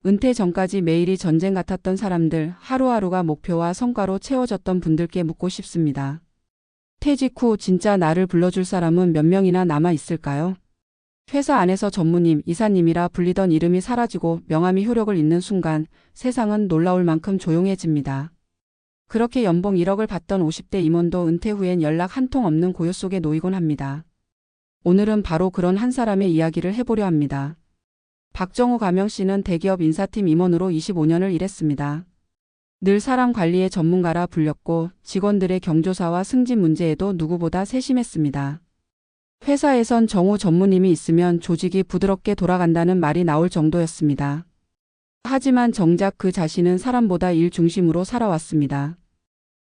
은퇴 전까지 매일이 전쟁 같았던 사람들, 하루하루가 목표와 성과로 채워졌던 분들께 묻고 싶습니다. 퇴직 후 진짜 나를 불러줄 사람은 몇 명이나 남아 있을까요? 회사 안에서 전무님, 이사님이라 불리던 이름이 사라지고 명함이 효력을 잃는 순간 세상은 놀라울 만큼 조용해집니다. 그렇게 연봉 1억을 받던 50대 임원도 은퇴 후엔 연락 한 통 없는 고요 속에 놓이곤 합니다. 오늘은 바로 그런 한 사람의 이야기를 해보려 합니다. 박정우 가명씨는 대기업 인사팀 임원으로 25년을 일했습니다. 늘 사람 관리의 전문가라 불렸고 직원들의 경조사와 승진 문제에도 누구보다 세심했습니다. 회사에선 정우 전무님이 있으면 조직이 부드럽게 돌아간다는 말이 나올 정도였습니다. 하지만 정작 그 자신은 사람보다 일 중심으로 살아왔습니다.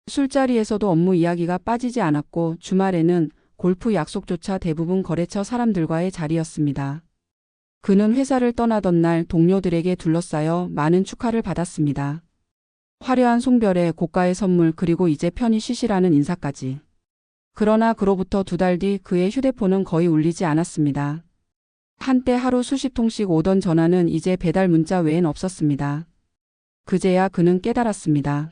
술자리에서도 업무 이야기가 빠지지 않았고 주말에는 골프 약속조차 대부분 거래처 사람들과의 자리였습니다. 그는 회사를 떠나던 날 동료들에게 둘러싸여 많은 축하를 받았습니다. 화려한 송별회, 고가의 선물, 그리고 이제 편히 쉬시라는 인사까지. 그러나 그로부터 2달 뒤 그의 휴대폰은 거의 울리지 않았습니다. 한때 하루 수십 통씩 오던 전화는 이제 배달 문자 외엔 없었습니다. 그제야 그는 깨달았습니다.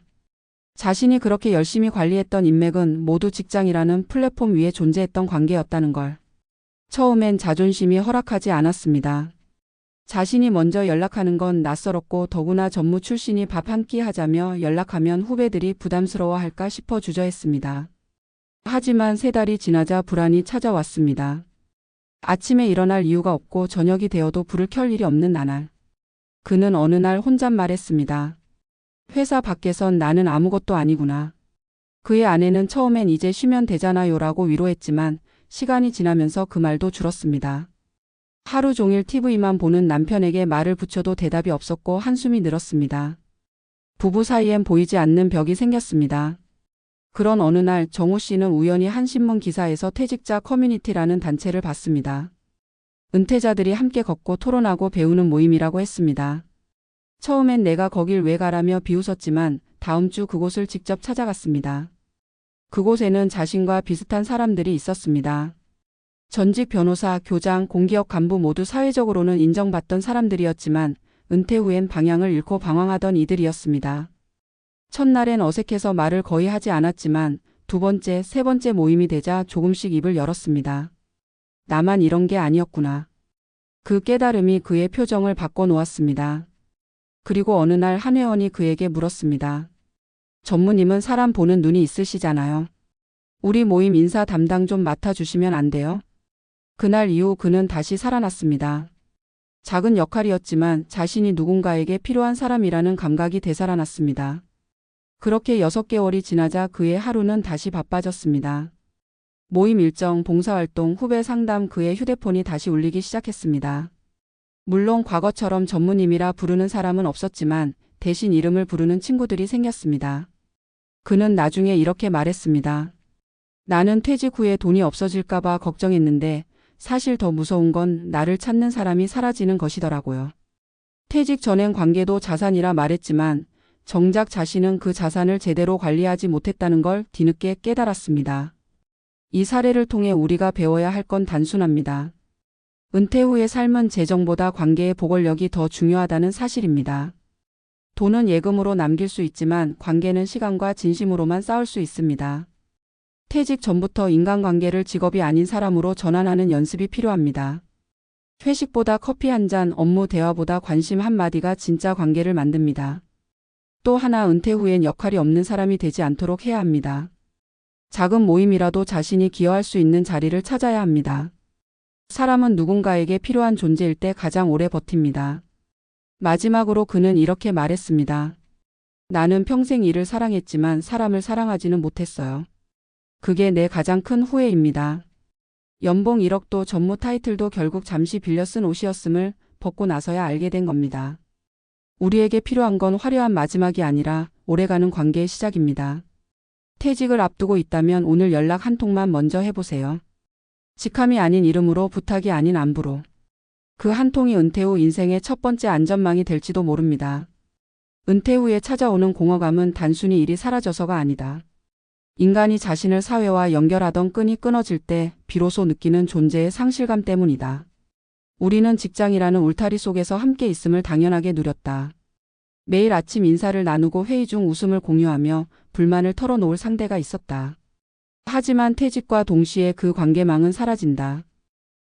자신이 그렇게 열심히 관리했던 인맥은 모두 직장이라는 플랫폼 위에 존재했던 관계였다는 걸. 처음엔 자존심이 허락하지 않았습니다. 자신이 먼저 연락하는 건 낯설었고 더구나 전무 출신이 밥 한 끼 하자며 연락하면 후배들이 부담스러워할까 싶어 주저했습니다. 하지만 3달이 지나자 불안이 찾아왔습니다. 아침에 일어날 이유가 없고 저녁이 되어도 불을 켤 일이 없는 나날. 그는 어느 날 혼잣말했습니다. 회사 밖에선 나는 아무것도 아니구나. 그의 아내는 처음엔 이제 쉬면 되잖아요라고 위로했지만 시간이 지나면서 그 말도 줄었습니다. 하루 종일 TV만 보는 남편에게 말을 붙여도 대답이 없었고 한숨이 늘었습니다. 부부 사이엔 보이지 않는 벽이 생겼습니다. 그런 어느 날 정우 씨는 우연히 한 신문 기사에서 퇴직자 커뮤니티라는 단체를 봤습니다. 은퇴자들이 함께 걷고 토론하고 배우는 모임이라고 했습니다. 처음엔 내가 거길 왜 가라며 비웃었지만 다음 주 그곳을 직접 찾아갔습니다. 그곳에는 자신과 비슷한 사람들이 있었습니다. 전직 변호사, 교장, 공기업 간부 모두 사회적으로는 인정받던 사람들이었지만 은퇴 후엔 방향을 잃고 방황하던 이들이었습니다. 첫날엔 어색해서 말을 거의 하지 않았지만 2번째, 3번째 모임이 되자 조금씩 입을 열었습니다. 나만 이런 게 아니었구나. 그 깨달음이 그의 표정을 바꿔놓았습니다. 그리고 어느 날 한 회원이 그에게 물었습니다. 전무님은 사람 보는 눈이 있으시잖아요. 우리 모임 인사 담당 좀 맡아주시면 안 돼요? 그날 이후 그는 다시 살아났습니다. 작은 역할이었지만 자신이 누군가에게 필요한 사람이라는 감각이 되살아났습니다. 그렇게 6개월이 지나자 그의 하루는 다시 바빠졌습니다. 모임 일정, 봉사활동, 후배 상담, 그의 휴대폰이 다시 울리기 시작했습니다. 물론 과거처럼 전무님이라 부르는 사람은 없었지만 대신 이름을 부르는 친구들이 생겼습니다. 그는 나중에 이렇게 말했습니다. 나는 퇴직 후에 돈이 없어질까봐 걱정했는데 사실 더 무서운 건 나를 찾는 사람이 사라지는 것이더라고요. 퇴직 전엔 관계도 자산이라 말했지만 정작 자신은 그 자산을 제대로 관리하지 못했다는 걸 뒤늦게 깨달았습니다. 이 사례를 통해 우리가 배워야 할 건 단순합니다. 은퇴 후의 삶은 재정보다 관계의 보궐력이 더 중요하다는 사실입니다. 돈은 예금으로 남길 수 있지만 관계는 시간과 진심으로만 쌓을 수 있습니다. 퇴직 전부터 인간관계를 직업이 아닌 사람으로 전환하는 연습이 필요합니다. 회식보다 커피 한 잔, 업무 대화보다 관심 한마디가 진짜 관계를 만듭니다. 또 하나, 은퇴 후엔 역할이 없는 사람이 되지 않도록 해야 합니다. 작은 모임이라도 자신이 기여할 수 있는 자리를 찾아야 합니다. 사람은 누군가에게 필요한 존재일 때 가장 오래 버팁니다. 마지막으로 그는 이렇게 말했습니다. 나는 평생 일을 사랑했지만 사람을 사랑하지는 못했어요. 그게 내 가장 큰 후회입니다. 연봉 1억도 전무 타이틀도 결국 잠시 빌려 쓴 옷이었음을 벗고 나서야 알게 된 겁니다. 우리에게 필요한 건 화려한 마지막이 아니라 오래가는 관계의 시작입니다. 퇴직을 앞두고 있다면 오늘 연락 한 통만 먼저 해보세요. 직함이 아닌 이름으로, 부탁이 아닌 안부로. 그 한 통이 은퇴 후 인생의 첫 번째 안전망이 될지도 모릅니다. 은퇴 후에 찾아오는 공허감은 단순히 일이 사라져서가 아니다. 인간이 자신을 사회와 연결하던 끈이 끊어질 때 비로소 느끼는 존재의 상실감 때문이다. 우리는 직장이라는 울타리 속에서 함께 있음을 당연하게 누렸다. 매일 아침 인사를 나누고 회의 중 웃음을 공유하며 불만을 털어놓을 상대가 있었다. 하지만 퇴직과 동시에 그 관계망은 사라진다.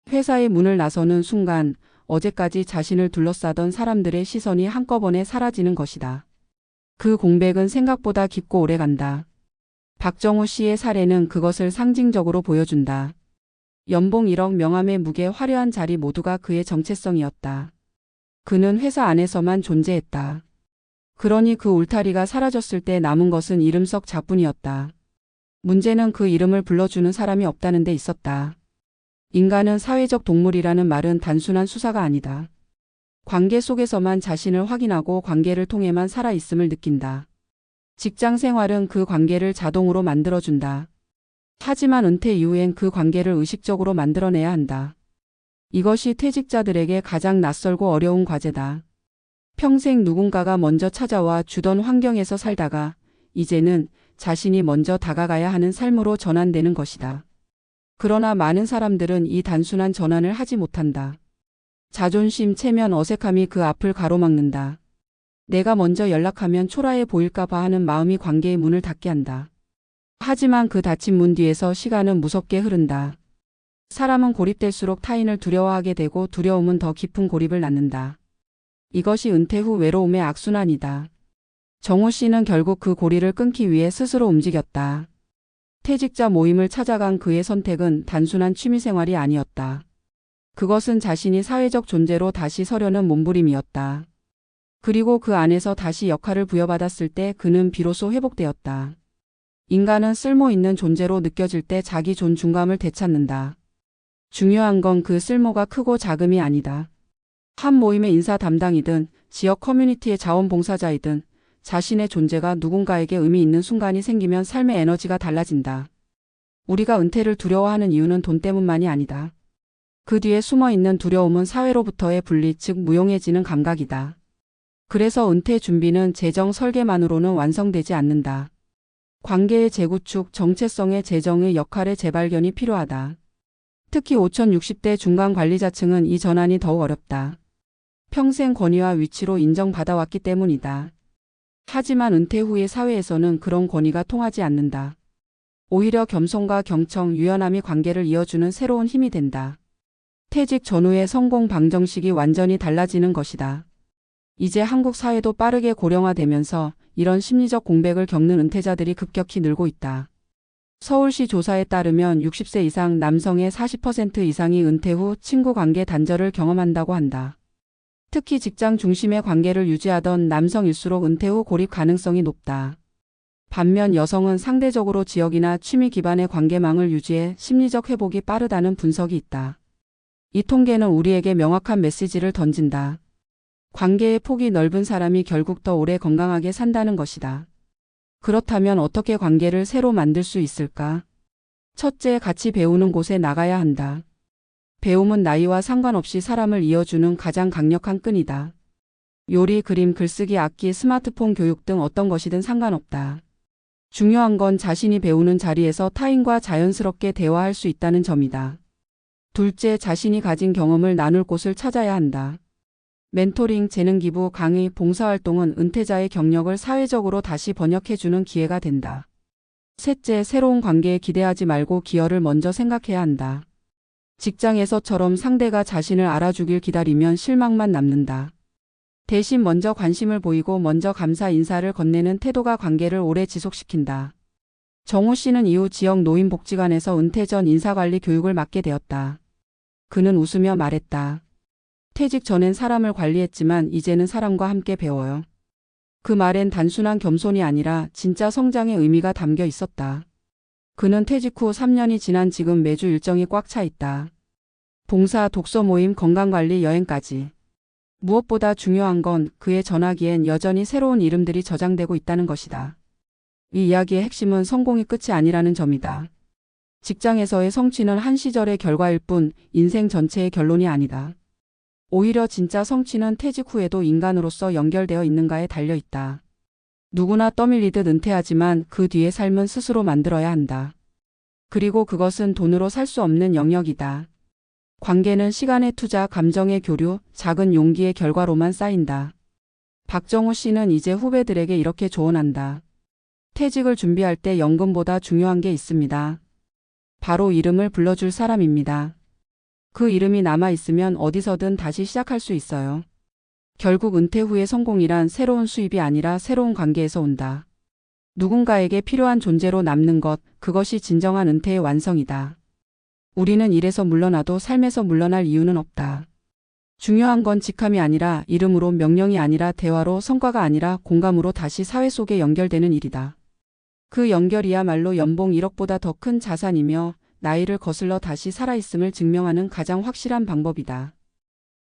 회사의 문을 나서는 순간 어제까지 자신을 둘러싸던 사람들의 시선이 한꺼번에 사라지는 것이다. 그 공백은 생각보다 깊고 오래간다. 박정우 씨의 사례는 그것을 상징적으로 보여준다. 연봉 1억, 명함의 무게, 화려한 자리 모두가 그의 정체성이었다. 그는 회사 안에서만 존재했다. 그러니 그 울타리가 사라졌을 때 남은 것은 이름 속 자뿐이었다. 문제는 그 이름을 불러주는 사람이 없다는 데 있었다. 인간은 사회적 동물이라는 말은 단순한 수사가 아니다. 관계 속에서만 자신을 확인하고 관계를 통해만 살아있음을 느낀다. 직장 생활은 그 관계를 자동으로 만들어준다. 하지만 은퇴 이후엔 그 관계를 의식적으로 만들어내야 한다. 이것이 퇴직자들에게 가장 낯설고 어려운 과제다. 평생 누군가가 먼저 찾아와 주던 환경에서 살다가 이제는 자신이 먼저 다가가야 하는 삶으로 전환되는 것이다. 그러나 많은 사람들은 이 단순한 전환을 하지 못한다. 자존심, 체면, 어색함이 그 앞을 가로막는다. 내가 먼저 연락하면 초라해 보일까 봐 하는 마음이 관계의 문을 닫게 한다. 하지만 그 닫힌 문 뒤에서 시간은 무섭게 흐른다. 사람은 고립될수록 타인을 두려워하게 되고 두려움은 더 깊은 고립을 낳는다. 이것이 은퇴 후 외로움의 악순환이다. 정우 씨는 결국 그 고리를 끊기 위해 스스로 움직였다. 퇴직자 모임을 찾아간 그의 선택은 단순한 취미생활이 아니었다. 그것은 자신이 사회적 존재로 다시 서려는 몸부림이었다. 그리고 그 안에서 다시 역할을 부여받았을 때 그는 비로소 회복되었다. 인간은 쓸모 있는 존재로 느껴질 때 자기 존중감을 되찾는다. 중요한 건 그 쓸모가 크고 작음이 아니다. 한 모임의 인사 담당이든 지역 커뮤니티의 자원봉사자이든 자신의 존재가 누군가에게 의미 있는 순간이 생기면 삶의 에너지가 달라진다. 우리가 은퇴를 두려워하는 이유는 돈 때문만이 아니다. 그 뒤에 숨어있는 두려움은 사회로부터의 분리, 즉 무용해지는 감각이다. 그래서 은퇴 준비는 재정 설계만으로는 완성되지 않는다. 관계의 재구축, 정체성의 재정의 역할의 재발견이 필요하다. 특히 5060대 중간 관리자층은 이 전환이 더욱 어렵다. 평생 권위와 위치로 인정받아왔기 때문이다. 하지만 은퇴 후의 사회에서는 그런 권위가 통하지 않는다. 오히려 겸손과 경청, 유연함이 관계를 이어주는 새로운 힘이 된다. 퇴직 전후의 성공 방정식이 완전히 달라지는 것이다. 이제 한국 사회도 빠르게 고령화되면서 이런 심리적 공백을 겪는 은퇴자들이 급격히 늘고 있다. 서울시 조사에 따르면 60세 이상 남성의 40% 이상이 은퇴 후 친구 관계 단절을 경험한다고 한다. 특히 직장 중심의 관계를 유지하던 남성일수록 은퇴 후 고립 가능성이 높다. 반면 여성은 상대적으로 지역이나 취미 기반의 관계망을 유지해 심리적 회복이 빠르다는 분석이 있다. 이 통계는 우리에게 명확한 메시지를 던진다. 관계의 폭이 넓은 사람이 결국 더 오래 건강하게 산다는 것이다. 그렇다면 어떻게 관계를 새로 만들 수 있을까? 첫째, 같이 배우는 곳에 나가야 한다. 배움은 나이와 상관없이 사람을 이어주는 가장 강력한 끈이다. 요리, 그림, 글쓰기, 악기, 스마트폰 교육 등 어떤 것이든 상관없다. 중요한 건 자신이 배우는 자리에서 타인과 자연스럽게 대화할 수 있다는 점이다. 둘째, 자신이 가진 경험을 나눌 곳을 찾아야 한다. 멘토링, 재능기부, 강의, 봉사활동은 은퇴자의 경력을 사회적으로 다시 번역해주는 기회가 된다. 셋째, 새로운 관계에 기대하지 말고 기여를 먼저 생각해야 한다. 직장에서처럼 상대가 자신을 알아주길 기다리면 실망만 남는다. 대신 먼저 관심을 보이고 먼저 감사 인사를 건네는 태도가 관계를 오래 지속시킨다. 정우 씨는 이후 지역 노인복지관에서 은퇴 전 인사관리 교육을 맡게 되었다. 그는 웃으며 말했다. 퇴직 전엔 사람을 관리했지만 이제는 사람과 함께 배워요. 그 말엔 단순한 겸손이 아니라 진짜 성장의 의미가 담겨 있었다. 그는 퇴직 후 3년이 지난 지금 매주 일정이 꽉 차 있다. 봉사, 독서 모임, 건강관리, 여행까지. 무엇보다 중요한 건 그의 전화기엔 여전히 새로운 이름들이 저장되고 있다는 것이다. 이 이야기의 핵심은 성공이 끝이 아니라는 점이다. 직장에서의 성취는 한 시절의 결과일 뿐 인생 전체의 결론이 아니다. 오히려 진짜 성취는 퇴직 후에도 인간으로서 연결되어 있는가에 달려 있다. 누구나 떠밀리듯 은퇴하지만 그 뒤의 삶은 스스로 만들어야 한다. 그리고 그것은 돈으로 살 수 없는 영역이다. 관계는 시간의 투자, 감정의 교류, 작은 용기의 결과로만 쌓인다. 박정우 씨는 이제 후배들에게 이렇게 조언한다. 퇴직을 준비할 때 연금보다 중요한 게 있습니다. 바로 이름을 불러줄 사람입니다. 그 이름이 남아있으면 어디서든 다시 시작할 수 있어요. 결국 은퇴 후의 성공이란 새로운 수입이 아니라 새로운 관계에서 온다. 누군가에게 필요한 존재로 남는 것, 그것이 진정한 은퇴의 완성이다. 우리는 일에서 물러나도 삶에서 물러날 이유는 없다. 중요한 건 직함이 아니라 이름으로, 명령이 아니라 대화로, 성과가 아니라 공감으로 다시 사회 속에 연결되는 일이다. 그 연결이야말로 연봉 1억보다 더 큰 자산이며 나이를 거슬러 다시 살아있음을 증명하는 가장 확실한 방법이다.